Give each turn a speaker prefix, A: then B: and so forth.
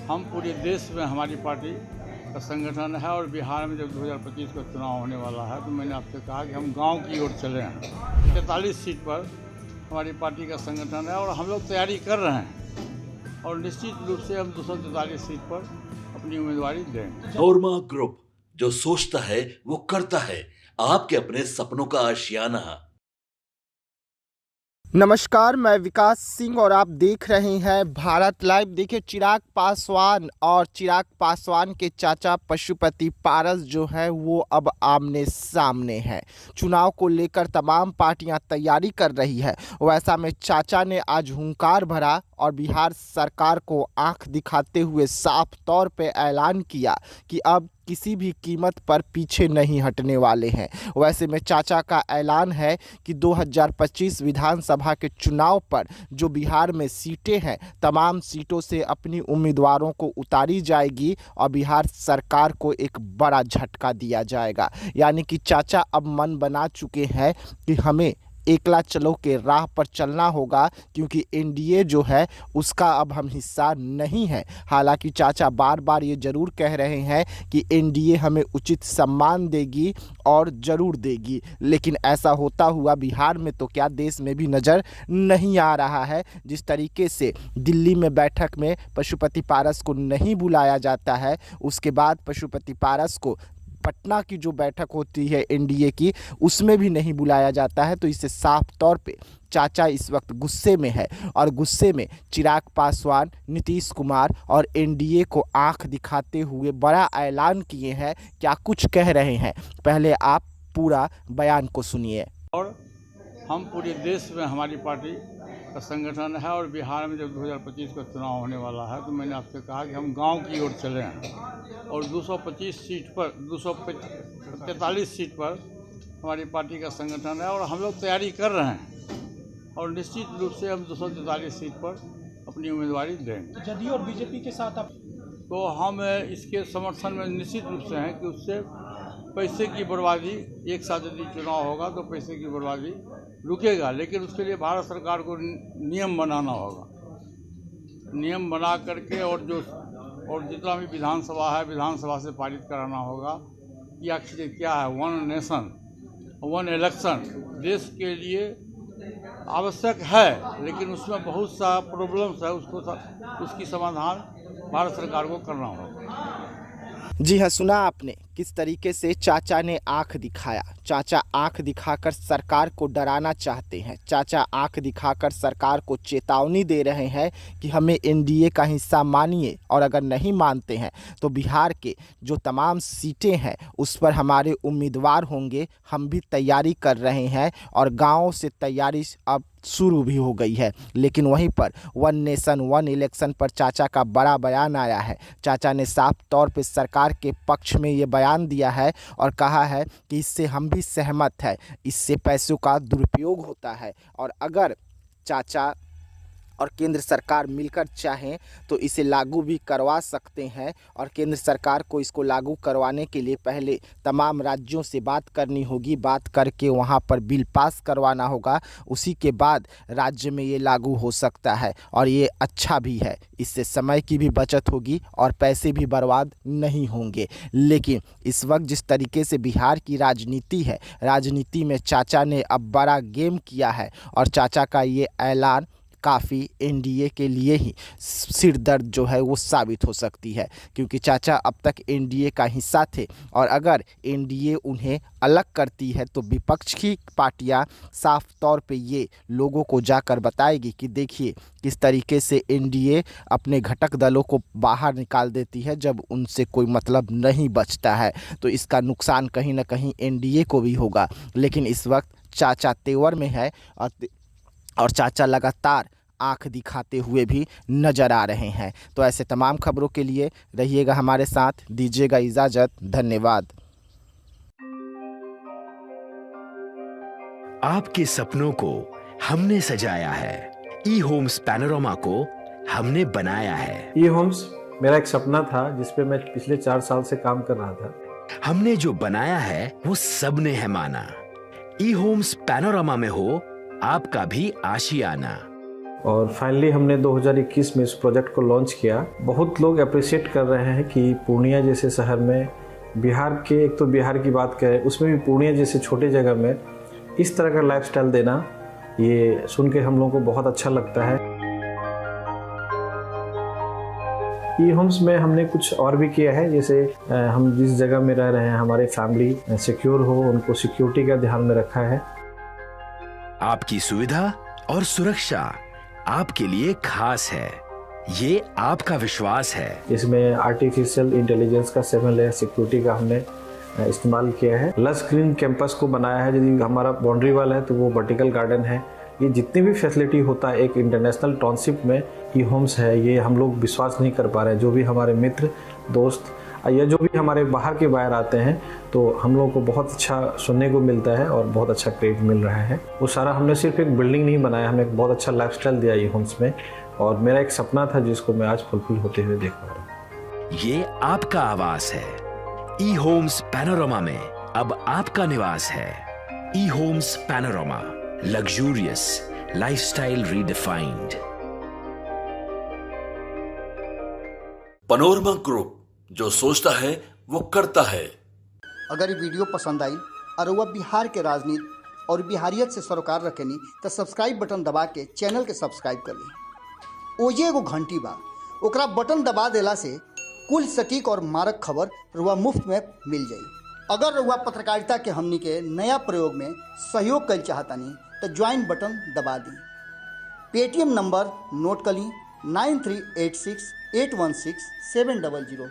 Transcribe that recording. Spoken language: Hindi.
A: हम पूरे देश में हमारी पार्टी का संगठन है और बिहार में जब 2025 का चुनाव होने वाला है तो मैंने आपसे कहा कि हम गांव की ओर चले हैं। 43 सीट पर हमारी पार्टी का संगठन है और हम लोग तैयारी कर रहे हैं और निश्चित रूप से हम 243 सीट पर अपनी उम्मीदवारी देंगे।
B: नोरमा ग्रुप, जो सोचता है वो करता है। आपके अपने सपनों का आशियाना।
C: नमस्कार, मैं विकास सिंह और आप देख रहे हैं भारत लाइव। देखिए, चिराग पासवान और चिराग पासवान के चाचा पशुपति पारस जो है वो अब आमने सामने हैं। चुनाव को लेकर तमाम पार्टियां तैयारी कर रही है। वैसा में चाचा ने आज हुंकार भरा और बिहार सरकार को आंख दिखाते हुए साफ तौर पे ऐलान किया कि अब किसी भी कीमत पर पीछे नहीं हटने वाले हैं। वैसे में चाचा का ऐलान है कि 2025 विधानसभा के चुनाव पर जो बिहार में सीटें हैं, तमाम सीटों से अपनी उम्मीदवारों को उतारी जाएगी और बिहार सरकार को एक बड़ा झटका दिया जाएगा। यानी कि चाचा अब मन बना चुके हैं कि हमें एकला चलो के राह पर चलना होगा, क्योंकि एनडीए जो है उसका अब हम हिस्सा नहीं है। हालांकि चाचा बार बार ये ज़रूर कह रहे हैं कि एनडीए हमें उचित सम्मान देगी और ज़रूर देगी, लेकिन ऐसा होता हुआ बिहार में तो क्या देश में भी नज़र नहीं आ रहा है। जिस तरीके से दिल्ली में बैठक में पशुपति पारस को नहीं बुलाया जाता है, उसके बाद पशुपति पारस को पटना की जो बैठक होती है एनडीए की, उसमें भी नहीं बुलाया जाता है। तो इससे साफ तौर पे चाचा इस वक्त गुस्से में है और गुस्से में चिराग पासवान, नीतीश कुमार और एनडीए को आंख दिखाते हुए बड़ा ऐलान किए हैं। क्या कुछ कह रहे हैं, पहले आप पूरा बयान को सुनिए।
A: और हम पूरे देश में हमारी पार्टी का संगठन है और बिहार में जब 2025 का चुनाव होने वाला है तो मैंने आपसे कहा कि हम गांव की ओर चले हैं और 225 सीट पर 243 सीट पर हमारी पार्टी का संगठन है और हम लोग तैयारी कर रहे हैं और निश्चित रूप से हम 243 सीट पर अपनी उम्मीदवारी देंगे।
D: जदयू और बीजेपी के साथ आप
A: तो हम इसके समर्थन में निश्चित रूप से हैं कि उससे पैसे की बर्बादी, एक साथ यदि चुनाव होगा तो पैसे की बर्बादी रुकेगा, लेकिन उसके लिए भारत सरकार को नियम बनाना होगा। नियम बना करके और जितना भी विधानसभा है, विधानसभा से पारित कराना होगा कि आखिर क्या है वन नेशन वन इलेक्शन देश के लिए आवश्यक है, लेकिन उसमें बहुत सा प्रॉब्लम्स है, उसकी समाधान भारत सरकार को करना होगा।
C: जी हाँ, सुना आपने किस तरीके से चाचा ने आंख दिखाया। चाचा आंख दिखाकर सरकार को डराना चाहते हैं। चाचा आंख दिखाकर सरकार को चेतावनी दे रहे हैं कि हमें एनडीए का हिस्सा मानिए, और अगर नहीं मानते हैं तो बिहार के जो तमाम सीटें हैं उस पर हमारे उम्मीदवार होंगे। हम भी तैयारी कर रहे हैं और गाँव से तैयारी अब शुरू भी हो गई है। लेकिन वहीं पर वन नेशन वन इलेक्शन पर चाचा का बड़ा बयान आया है। चाचा ने साफ तौर पे सरकार के पक्ष में ये बयान दिया है और कहा है कि इससे हम भी सहमत है, इससे पैसों का दुरुपयोग होता है और अगर चाचा और केंद्र सरकार मिलकर चाहें तो इसे लागू भी करवा सकते हैं। और केंद्र सरकार को इसको लागू करवाने के लिए पहले तमाम राज्यों से बात करनी होगी, बात करके वहां पर बिल पास करवाना होगा, उसी के बाद राज्य में ये लागू हो सकता है। और ये अच्छा भी है, इससे समय की भी बचत होगी और पैसे भी बर्बाद नहीं होंगे। लेकिन इस वक्त जिस तरीके से बिहार की राजनीति है, राजनीति में चाचा ने अब बड़ा गेम किया है और चाचा का ये ऐलान काफ़ी एनडीए के लिए ही सिर दर्द जो है वो साबित हो सकती है, क्योंकि चाचा अब तक एनडीए का हिस्सा थे और अगर एनडीए उन्हें अलग करती है तो विपक्ष की पार्टियां साफ तौर पे ये लोगों को जाकर बताएगी कि देखिए किस तरीके से एनडीए अपने घटक दलों को बाहर निकाल देती है जब उनसे कोई मतलब नहीं बचता है। तो इसका नुकसान कहीं ना कहीं एनडीए को भी होगा। लेकिन इस वक्त चाचा तेवर में है और चाचा लगातार आंख दिखाते हुए भी नजर आ रहे हैं। तो ऐसे तमाम खबरों के लिए रहिएगा हमारे साथ, दीजिएगा इजाजत, धन्यवाद।
E: आपके सपनों को हमने सजाया है, ई होम्स पैनोरामा को हमने बनाया है।
F: ई होम्स मेरा एक सपना था जिस पे मैं पिछले 4 साल से काम कर रहा था।
E: हमने जो बनाया है वो सबने है माना। ई होम्स पैनोरामा में हो आपका भी आशियाना।
F: और फाइनली हमने 2021 में इस प्रोजेक्ट को लॉन्च किया। बहुत लोग अप्रिशिएट कर रहे हैं कि पूर्णिया जैसे शहर में, बिहार के, एक तो बिहार की बात करें उसमें भी पूर्णिया जैसे छोटे जगह में इस तरह का लाइफस्टाइल देना, ये सुन के हम लोगों को बहुत अच्छा लगता है। ई होम्स में हमने कुछ और भी किया है, जैसे हम जिस जगह में रह रहे हैं हमारे फैमिली सिक्योर हो, उनको सिक्योरिटी का ध्यान में रखा है।
E: आपकी सुविधा और सुरक्षा आपके लिए खास है, ये आपका विश्वास है।
F: इसमें आर्टिफिशियल इंटेलिजेंस का 7 लेयर सिक्योरिटी का हमने इस्तेमाल किया है। लस ग्रीन कैंपस को बनाया है, यदि हमारा बाउंड्री वाल है तो वो वर्टिकल गार्डन है। ये जितनी भी फैसिलिटी होता है एक इंटरनेशनल टाउनशिप में, ई होम्स है, ये हम लोग विश्वास नहीं कर पा रहे हैं। जो भी हमारे मित्र दोस्त या जो भी हमारे बाहर के बाहर आते हैं तो हम लोगों को बहुत अच्छा सुनने को मिलता है और बहुत अच्छा क्रेडिट मिल रहा है। वो सारा हमने सिर्फ एक बिल्डिंग नहीं बनाया, हमें एक बहुत अच्छा लाइफस्टाइल दिया ई होम्स में, और मेरा एक सपना था जिसको मैं आज फुलफिल होते हुए देख पा रहा हूँ।
E: ये आपका आवास है। ई होम्स पैनोरामा में अब आपका निवास है। E homes panorama, luxurious lifestyle redefined.
B: Panorama group, जो सोचता है वो करता है।
D: अगर ये वीडियो पसंद आई और वह बिहार के राजनीति और बिहारियत से सरोकार रखेनी तो सब्सक्राइब बटन दबा के चैनल के सब्सक्राइब कर ली। ओजे एगो घंटी बा, ओकरा बटन दबा देला से कुल सटीक और मारक खबर रुआ मुफ्त में मिल जाई। अगर रुआ पत्रकारिता के हमनी के नया प्रयोग में सहयोग कर चाहतानी तो ज्वाइन बटन दबा दी। पेटीएम नंबर नोट कर ली 9386 816 700।